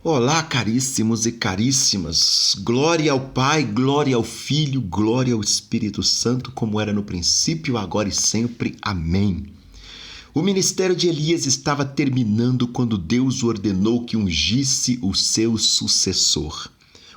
Olá, caríssimos e caríssimas. Glória ao Pai, glória ao Filho, glória ao Espírito Santo, como era no princípio, agora e sempre. Amém. O ministério de Elias estava terminando quando Deus ordenou que ungisse o seu sucessor.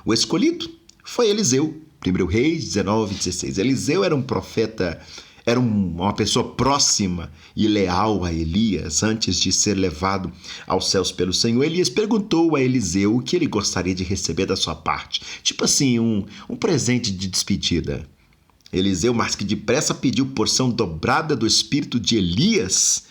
O escolhido foi Eliseu. 1 Reis 19:16. Eliseu era um profeta, era uma pessoa próxima e leal a Elias antes de ser levado aos céus pelo Senhor. Elias perguntou a Eliseu o que ele gostaria de receber da sua parte. Tipo assim, um presente de despedida. Eliseu, mais que depressa, pediu porção dobrada do espírito de Elias,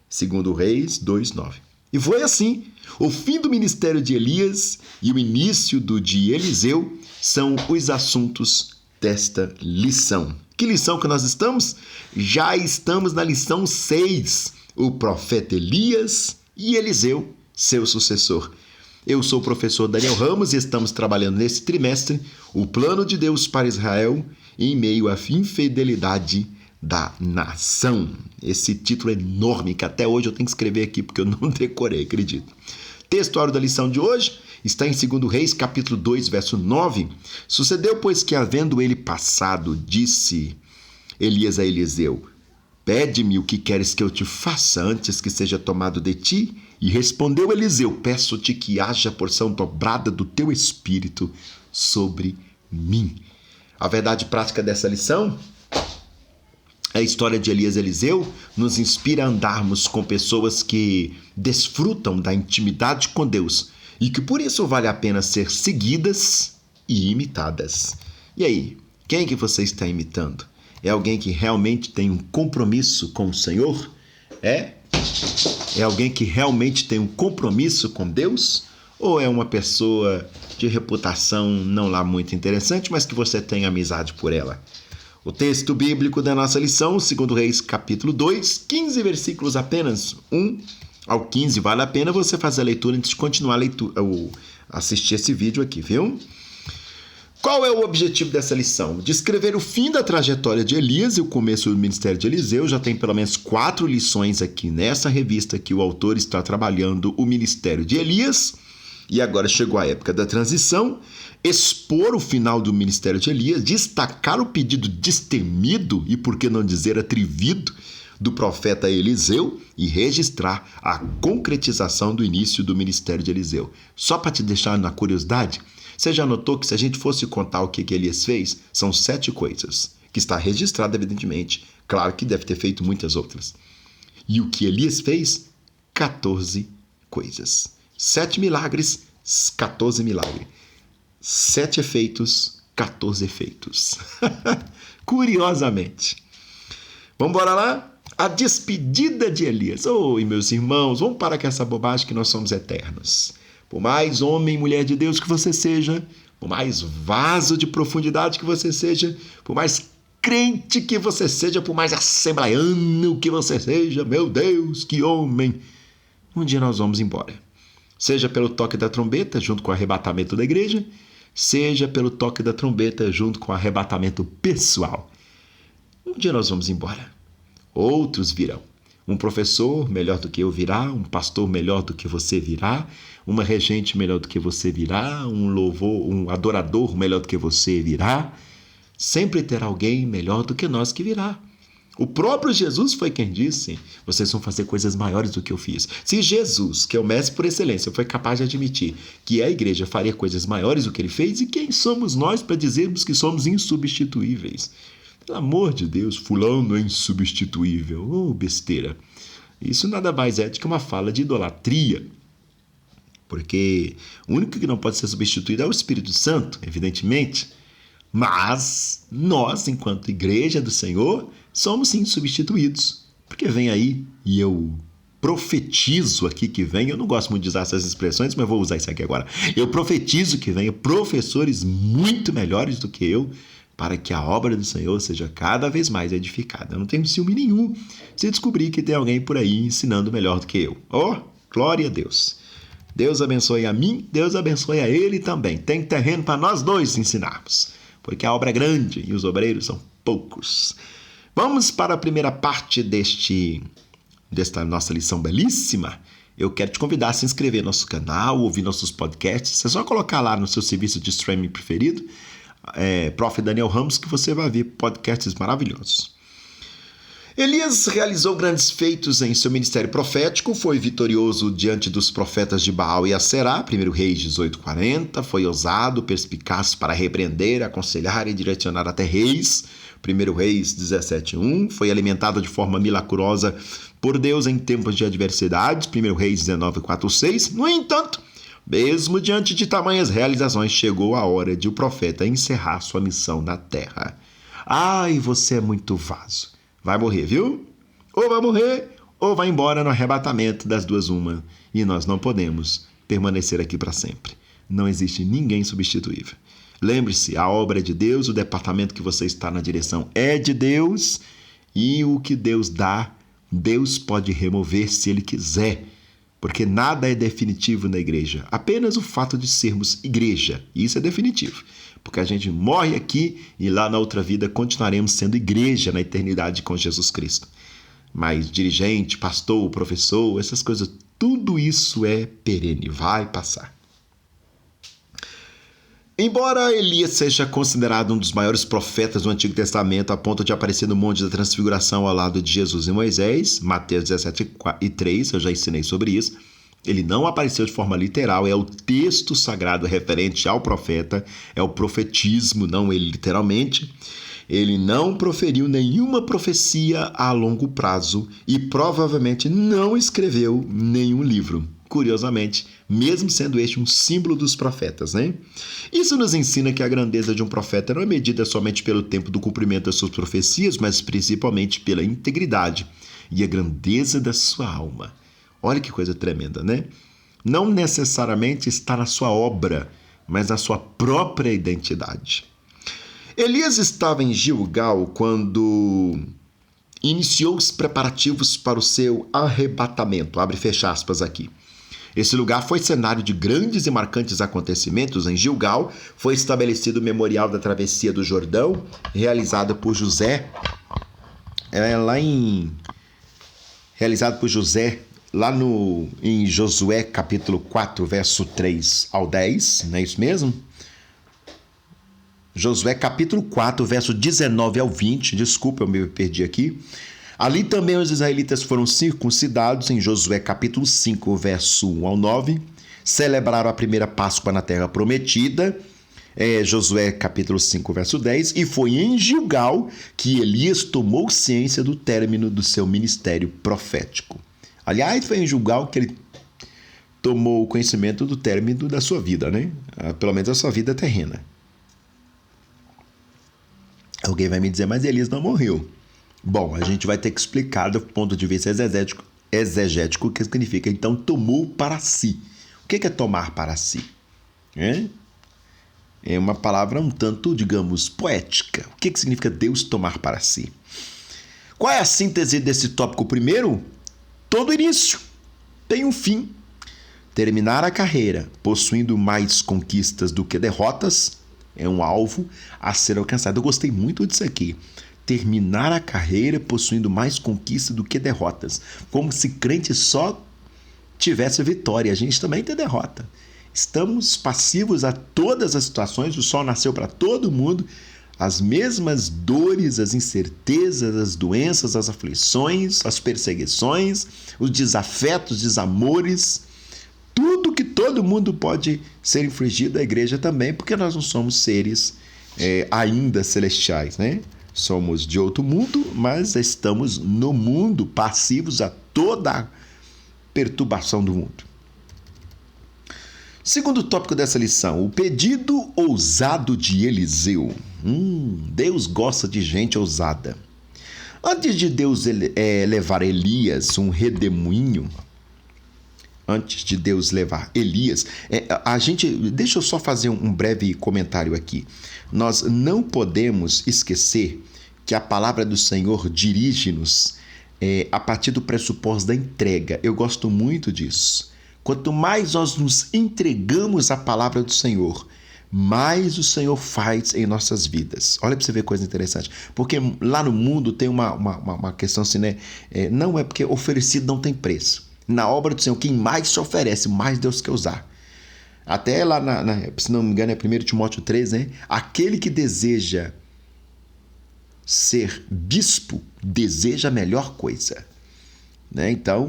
segundo Reis 2:9. E foi assim. O fim do ministério de Elias e o início do de Eliseu são os assuntos desta lição. Que lição que nós estamos? Já estamos na lição 6, o profeta Elias e Eliseu, seu sucessor. Eu sou o professor Daniel Ramos e estamos trabalhando nesse trimestre o plano de Deus para Israel em meio à infidelidade da nação. Esse título é enorme que até hoje eu tenho que escrever aqui porque eu não decorei, acredito. Textuário da lição de hoje está em 2 Reis, capítulo 2, verso 9. Sucedeu, pois, que havendo ele passado, disse Elias a Eliseu: pede-me o que queres que eu te faça antes que seja tomado de ti? E respondeu Eliseu: peço-te que haja porção dobrada do teu espírito sobre mim. A verdade prática dessa lição, a história de Elias e Eliseu, nos inspira a andarmos com pessoas que desfrutam da intimidade com Deus e que por isso vale a pena ser seguidas e imitadas. E aí, quem que você está imitando? É alguém que realmente tem um compromisso com o Senhor? É alguém que realmente tem um compromisso com Deus? Ou é uma pessoa de reputação não lá muito interessante, mas que você tem amizade por ela? O texto bíblico da nossa lição, 2 Reis, capítulo 2, 15 versículos apenas, 1 ao 15. Vale a pena você fazer a leitura antes de continuar a leitura, ou assistir esse vídeo aqui, viu? Qual é o objetivo dessa lição? Descrever o fim da trajetória de Elias e o começo do ministério de Eliseu. Já tem pelo menos 4 lições aqui nessa revista que o autor está trabalhando o ministério de Elias. E agora chegou a época da transição, expor o final do ministério de Elias, destacar o pedido destemido e, por que não dizer, atrevido do profeta Eliseu e registrar a concretização do início do ministério de Eliseu. Só para te deixar na curiosidade, você já notou que se a gente fosse contar o que Elias fez, são 7 coisas, que está registrado evidentemente, claro que deve ter feito muitas outras. E o que Elias fez? 14 coisas. 7 milagres, 14 milagres. 7 efeitos, 14 efeitos. Curiosamente. Vamos embora lá? A despedida de Elias. Oi, meus irmãos, vamos parar com essa bobagem que nós somos eternos. Por mais homem e mulher de Deus que você seja, por mais vaso de profundidade que você seja, por mais crente que você seja, por mais assembleiano que você seja, meu Deus, que homem! Um dia nós vamos embora. Seja pelo toque da trombeta, junto com o arrebatamento da igreja, seja pelo toque da trombeta, junto com o arrebatamento pessoal. Um dia nós vamos embora. Outros virão. Um professor melhor do que eu virá, um pastor melhor do que você virá, uma regente melhor do que você virá, um adorador melhor do que você virá. Sempre terá alguém melhor do que nós que virá. O próprio Jesus foi quem disse: vocês vão fazer coisas maiores do que eu fiz. Se Jesus, que é o mestre por excelência, foi capaz de admitir que a igreja faria coisas maiores do que ele fez, e quem somos nós para dizermos que somos insubstituíveis? Pelo amor de Deus, fulano é insubstituível. Oh, besteira. Isso nada mais é do que uma fala de idolatria. Porque o único que não pode ser substituído é o Espírito Santo, evidentemente. Mas nós, enquanto igreja do Senhor, somos sim substituídos. Porque vem aí, e eu profetizo aqui que vem, eu não gosto muito de usar essas expressões, mas vou usar isso aqui agora. Eu profetizo que venha professores muito melhores do que eu, para que a obra do Senhor seja cada vez mais edificada. Eu não tenho ciúme nenhum se descobrir que tem alguém por aí ensinando melhor do que eu. Oh, glória a Deus! Deus abençoe a mim, Deus abençoe a ele também. Tem terreno para nós dois ensinarmos, porque a obra é grande e os obreiros são poucos. Vamos para a primeira parte desta nossa lição belíssima. eu quero te convidar a se inscrever no nosso canal, ouvir nossos podcasts. É só colocar lá no seu serviço de streaming preferido, Prof. Daniel Ramos, que você vai ver podcasts maravilhosos. Elias realizou grandes feitos em seu ministério profético, foi vitorioso diante dos profetas de Baal e Aserá, 1 Reis 18:40, foi ousado, perspicaz para repreender, aconselhar e direcionar até reis, 1 Reis 17:1, foi alimentado de forma milagrosa por Deus em tempos de adversidades, 1 Reis 19:4-6. No entanto, mesmo diante de tamanhas realizações, chegou a hora de o profeta encerrar sua missão na terra. Ai, você é muito vaso. Vai morrer, viu? Ou vai morrer, ou vai embora no arrebatamento, das duas uma. E nós não podemos permanecer aqui para sempre. Não existe ninguém substituível. Lembre-se, a obra é de Deus, o departamento que você está na direção é de Deus, e o que Deus dá, Deus pode remover se Ele quiser, porque nada é definitivo na igreja, apenas o fato de sermos igreja, isso é definitivo, porque a gente morre aqui e lá na outra vida continuaremos sendo igreja na eternidade com Jesus Cristo. Mas dirigente, pastor, professor, essas coisas, tudo isso é perene, vai passar. Embora Elias seja considerado um dos maiores profetas do Antigo Testamento, a ponto de aparecer no Monte da Transfiguração ao lado de Jesus e Moisés, Mateus 17:3, eu já ensinei sobre isso, ele não apareceu de forma literal, é o texto sagrado referente ao profeta, é o profetismo, não ele literalmente. Ele não proferiu nenhuma profecia a longo prazo e provavelmente não escreveu nenhum livro. Curiosamente, mesmo sendo este um símbolo dos profetas, né? Isso nos ensina que a grandeza de um profeta não é medida somente pelo tempo do cumprimento das suas profecias, mas principalmente pela integridade e a grandeza da sua alma. Olha que coisa tremenda, né? Não necessariamente está na sua obra, mas na sua própria identidade. Elias estava em Gilgal quando iniciou os preparativos para o seu arrebatamento. Abre e fecha aspas aqui. Esse lugar foi cenário de grandes e marcantes acontecimentos. Em Gilgal foi estabelecido o memorial da travessia do Jordão, realizado por José, lá em Josué capítulo 4, verso 3 ao 10, não é isso mesmo? Josué capítulo 4, verso 19 ao 20, desculpa, eu me perdi aqui. Ali também os israelitas foram circuncidados, em Josué capítulo 5, verso 1 ao 9. Celebraram a primeira Páscoa na terra prometida, Josué capítulo 5, verso 10. E foi em Gilgal que Elias tomou ciência do término do seu ministério profético. Aliás, foi em Gilgal que ele tomou conhecimento do término da sua vida, né? Pelo menos a sua vida terrena. Alguém vai me dizer, mas Elias não morreu. Bom, a gente vai ter que explicar do ponto de vista exegético o que significa, então, tomou para si. O que é tomar para si? É uma palavra um tanto, digamos, poética. O que significa Deus tomar para si? Qual é a síntese desse tópico primeiro? Todo início tem um fim. Terminar a carreira possuindo mais conquistas do que derrotas é um alvo a ser alcançado. Eu gostei muito disso aqui. Terminar a carreira possuindo mais conquistas do que derrotas. Como se crente só tivesse vitória. A gente também tem derrota. Estamos passivos a todas as situações. O sol nasceu para todo mundo. As mesmas dores, as incertezas, as doenças, as aflições, as perseguições, os desafetos, desamores, tudo que todo mundo pode ser infligido à igreja também, porque nós não somos seres ainda celestiais, né? Somos de outro mundo, mas estamos no mundo, passivos a toda a perturbação do mundo. Segundo tópico dessa lição, o pedido ousado de Eliseu. Deus gosta de gente ousada. Antes de Deus levar Elias, um redemoinho, deixa eu só fazer um breve comentário aqui. Nós não podemos esquecer que a palavra do Senhor dirige-nos a partir do pressuposto da entrega. Eu gosto muito disso. Quanto mais nós nos entregamos à palavra do Senhor, mais o Senhor faz em nossas vidas. Olha para você ver coisa interessante. Porque lá no mundo tem uma questão assim, né? Não é porque oferecido não tem preço. Na obra do Senhor, quem mais se oferece, mais Deus quer usar. Até lá, se não me engano, é 1 Timóteo 3, né? Aquele que deseja ser bispo, deseja a melhor coisa. Né? Então,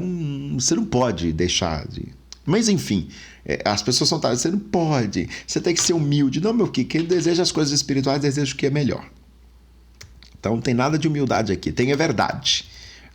você não pode deixar de... Mas, enfim, as pessoas são você não pode, você tem que ser humilde. Não, meu filho, quem deseja as coisas espirituais, deseja o que é melhor. Então, não tem nada de humildade aqui, tem a verdade.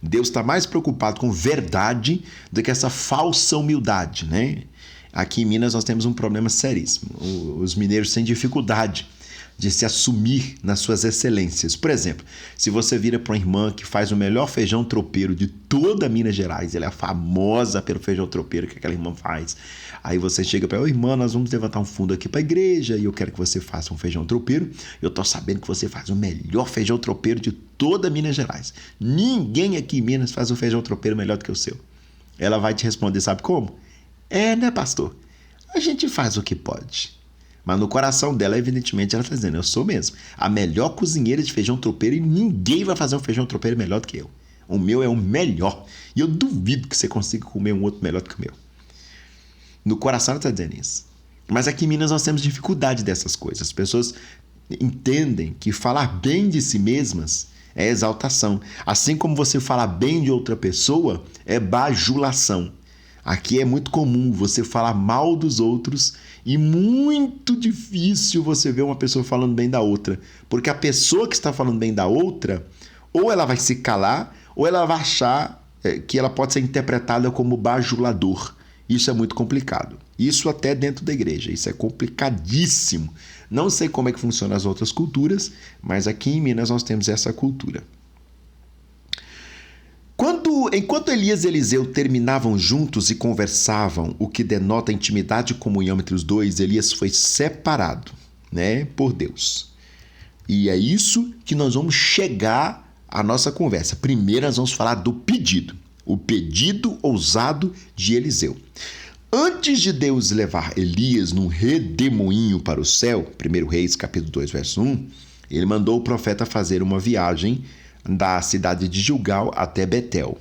Deus está mais preocupado com verdade do que essa falsa humildade, né? Aqui em Minas nós temos um problema seríssimo. Os mineiros têm dificuldade de se assumir nas suas excelências. Por exemplo, se você vira para uma irmã que faz o melhor feijão tropeiro de toda Minas Gerais, ela é famosa pelo feijão tropeiro que aquela irmã faz. Aí você chega para ela: irmã, nós vamos levantar um fundo aqui para a igreja e eu quero que você faça um feijão tropeiro. Eu tô sabendo que você faz o melhor feijão tropeiro de toda Minas Gerais. Ninguém aqui em Minas faz um feijão tropeiro melhor do que o seu. Ela vai te responder, sabe como? Né, pastor? A gente faz o que pode. Mas no coração dela, evidentemente, ela está dizendo: eu sou mesmo a melhor cozinheira de feijão tropeiro e ninguém vai fazer um feijão tropeiro melhor do que eu. O meu é o melhor. E eu duvido que você consiga comer um outro melhor do que o meu. No coração ela está dizendo isso. Mas aqui em Minas nós temos dificuldade dessas coisas. As pessoas entendem que falar bem de si mesmas é exaltação. Assim como você falar bem de outra pessoa é bajulação. Aqui é muito comum você falar mal dos outros e muito difícil você ver uma pessoa falando bem da outra. Porque a pessoa que está falando bem da outra, ou ela vai se calar, ou ela vai achar que ela pode ser interpretada como bajulador. Isso é muito complicado. Isso até dentro da igreja. Isso é complicadíssimo. Não sei como é que funciona as outras culturas, mas aqui em Minas nós temos essa cultura. Enquanto Elias e Eliseu terminavam juntos e conversavam, o que denota intimidade e comunhão entre os dois, Elias foi separado, né, por Deus. E é isso que nós vamos chegar à nossa conversa. Primeiro nós vamos falar do pedido. O pedido ousado de Eliseu. Antes de Deus levar Elias num redemoinho para o céu, 1 Reis, capítulo 2, verso 1, ele mandou o profeta fazer uma viagem da cidade de Gilgal até Betel.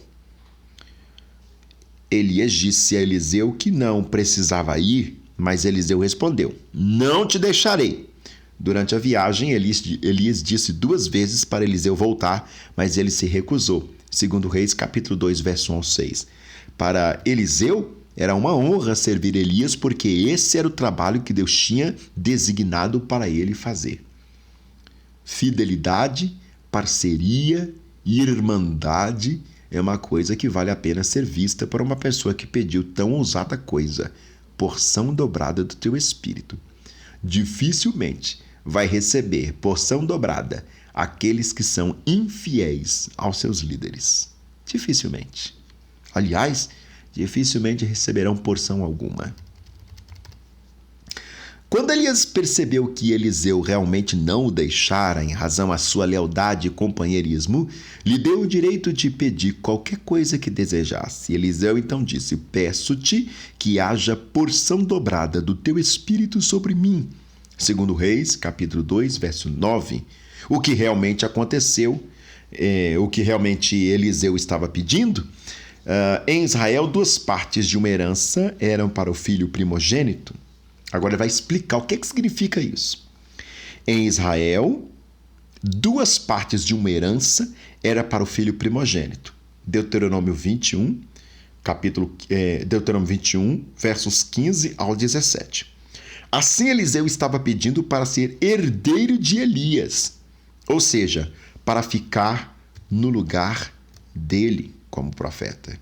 Elias disse a Eliseu que não precisava ir, mas Eliseu respondeu: não te deixarei. Durante a viagem, Elias disse 2 vezes para Eliseu voltar, mas ele se recusou. 2 Reis, capítulo 2, verso 1 ao 6. Para Eliseu, era uma honra servir Elias, porque esse era o trabalho que Deus tinha designado para ele fazer. Fidelidade, parceria e irmandade é uma coisa que vale a pena ser vista por uma pessoa que pediu tão ousada coisa, porção dobrada do teu espírito. Dificilmente vai receber porção dobrada aqueles que são infiéis aos seus líderes. Dificilmente. Aliás, dificilmente receberão porção alguma. Quando Elias percebeu que Eliseu realmente não o deixara em razão à sua lealdade e companheirismo, lhe deu o direito de pedir qualquer coisa que desejasse. Eliseu então disse: peço-te que haja porção dobrada do teu espírito sobre mim. 2 Reis, capítulo 2, verso 9. O que realmente aconteceu, o que realmente Eliseu estava pedindo, em Israel 2 partes de uma herança eram para o filho primogênito. Agora ele vai explicar o que significa isso. Em Israel, 2 partes de uma herança era para o filho primogênito. Deuteronômio 21, Deuteronômio 21, versos 15 ao 17. Assim Eliseu estava pedindo para ser herdeiro de Elias, ou seja, para ficar no lugar dele como profeta.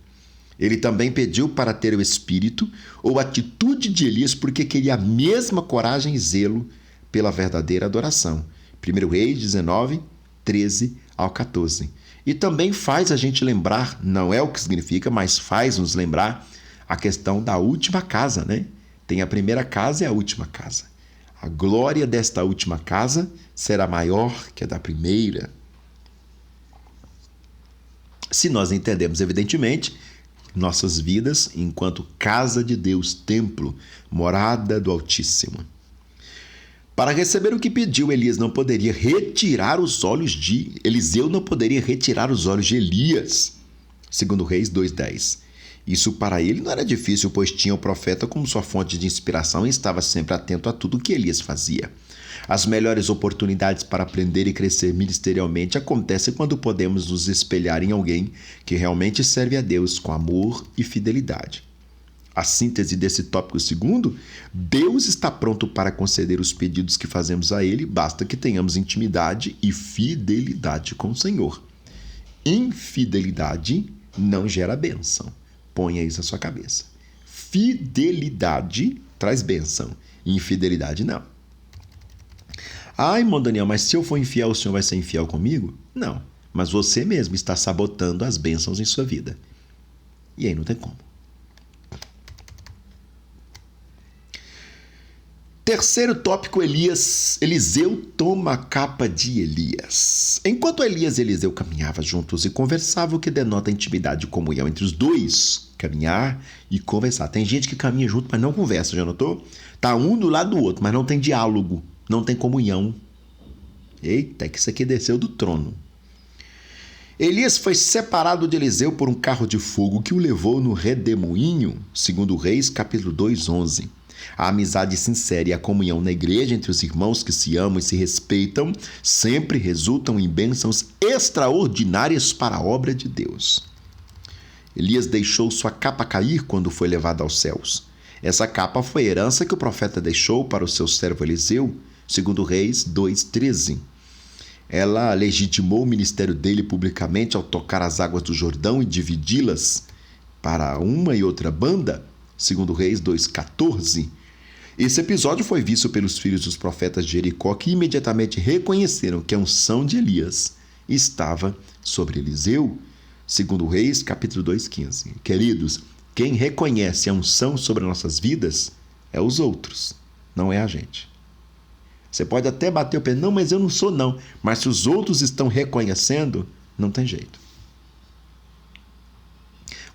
Ele também pediu para ter o espírito ou atitude de Elias, porque queria a mesma coragem e zelo pela verdadeira adoração. 1 Reis 19, 13 ao 14. E também faz a gente lembrar, não é o que significa, mas faz nos lembrar a questão da última casa, né? Tem a primeira casa e a última casa. A glória desta última casa será maior que a da primeira. Se nós entendemos, evidentemente, nossas vidas enquanto casa de Deus, templo, morada do Altíssimo. Para receber o que pediu, Eliseu não poderia retirar os olhos de Elias. 2 Reis 2:10. Isso para ele não era difícil, pois tinha o profeta como sua fonte de inspiração e estava sempre atento a tudo o que Elias fazia. As melhores oportunidades para aprender e crescer ministerialmente acontecem quando podemos nos espelhar em alguém que realmente serve a Deus com amor e fidelidade. A síntese desse tópico segundo: Deus está pronto para conceder os pedidos que fazemos a Ele, basta que tenhamos intimidade e fidelidade com o Senhor. Infidelidade não gera bênção. Ponha isso na sua cabeça. Fidelidade traz bênção. Infidelidade não. Irmão Daniel, mas se eu for infiel, o Senhor vai ser infiel comigo? Não. Mas você mesmo está sabotando as bênçãos em sua vida. E aí não tem como. Terceiro tópico, Eliseu toma a capa de Elias. Enquanto Elias e Eliseu caminhavam juntos e conversavam, o que denota intimidade e comunhão entre os dois. Caminhar e conversar. Tem gente que caminha junto, mas não conversa, já notou? Tá um do lado do outro, mas não tem diálogo, não tem comunhão. Eita, que isso aqui desceu do trono. Elias foi separado de Eliseu por um carro de fogo que o levou no redemoinho, segundo Reis, capítulo 2:11. A amizade sincera e a comunhão na igreja entre os irmãos que se amam e se respeitam sempre resultam em bênçãos extraordinárias para a obra de Deus. Elias deixou sua capa cair quando foi levado aos céus. Essa capa foi a herança que o profeta deixou para o seu servo Eliseu, segundo Reis 2:13. Ela legitimou o ministério dele publicamente ao tocar as águas do Jordão e dividi-las para uma e outra banda, segundo Reis 2:14. Esse episódio foi visto pelos filhos dos profetas de Jericó, que imediatamente reconheceram que a unção de Elias estava sobre Eliseu, segundo Reis, capítulo 2:15. Queridos, quem reconhece a unção sobre nossas vidas é os outros, não é a gente. Você pode até bater o pé, não, mas eu não sou não. Mas se os outros estão reconhecendo, não tem jeito.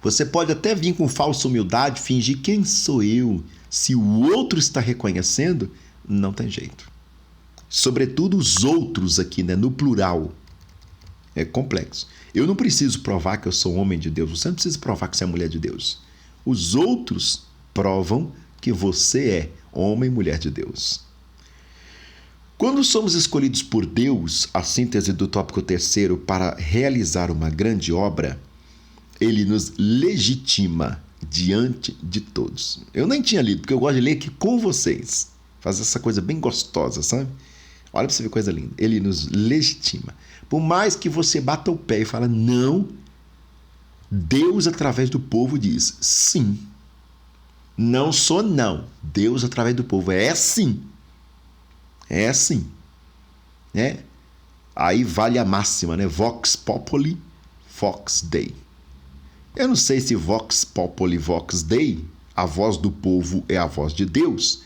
Você pode até vir com falsa humildade, fingir quem sou eu. Se o outro está reconhecendo, não tem jeito. Sobretudo os outros aqui, né, no plural. É complexo. Eu não preciso provar que eu sou homem de Deus. Você não precisa provar que você é mulher de Deus. Os outros provam que você é homem e mulher de Deus. Quando somos escolhidos por Deus, a síntese do tópico terceiro, para realizar uma grande obra, Ele nos legitima diante de todos. Eu nem tinha lido, porque eu gosto de ler aqui com vocês. Fazer essa coisa bem gostosa, sabe? Olha para você ver coisa linda. Ele nos legitima. Por mais que você bata o pé e fala não, Deus através do povo diz sim. Não sou não. Deus através do povo é sim. É sim. Né? Aí vale a máxima, né? Vox populi, vox dei. Eu não sei se vox populi, vox dei, a voz do povo é a voz de Deus,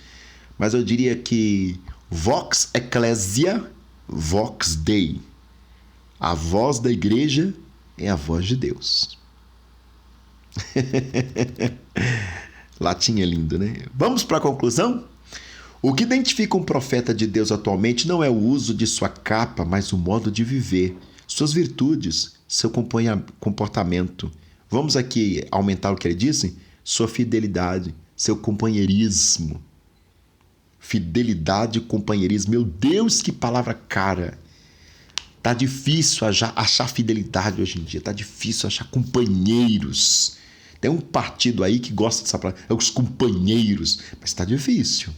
mas eu diria que vox ecclesia, vox dei. A voz da igreja é a voz de Deus. Latim é lindo, né? Vamos para a conclusão? O que identifica um profeta de Deus atualmente não é o uso de sua capa, mas o modo de viver, suas virtudes, seu comportamento. Vamos aqui aumentar o que ele disse? Sua fidelidade, seu companheirismo. Fidelidade e companheirismo. Meu Deus, que palavra cara! Tá difícil achar fidelidade hoje em dia. Tá difícil achar companheiros. Tem um partido aí que gosta dessa palavra, é os companheiros. Mas tá difícil.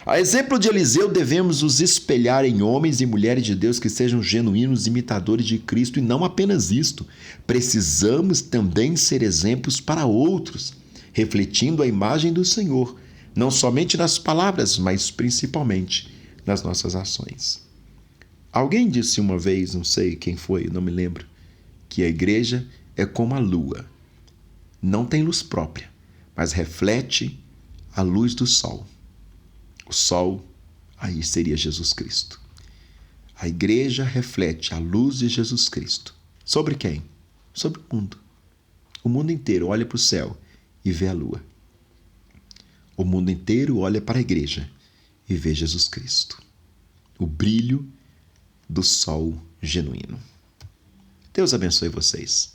A exemplo de Eliseu, devemos nos espelhar em homens e mulheres de Deus que sejam genuínos imitadores de Cristo, e não apenas isto. Precisamos também ser exemplos para outros, refletindo a imagem do Senhor, não somente nas palavras, mas principalmente nas nossas ações. Alguém disse uma vez, não sei quem foi, não me lembro, que a igreja é como a lua. Não tem luz própria, mas reflete a luz do sol. O sol, aí seria Jesus Cristo. A igreja reflete a luz de Jesus Cristo. Sobre quem? Sobre o mundo. O mundo inteiro olha para o céu e vê a lua. O mundo inteiro olha para a igreja e vê Jesus Cristo. O brilho do sol genuíno. Deus abençoe vocês.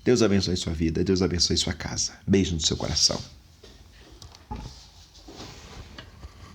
Deus abençoe sua vida, Deus abençoe sua casa. Beijo no seu coração.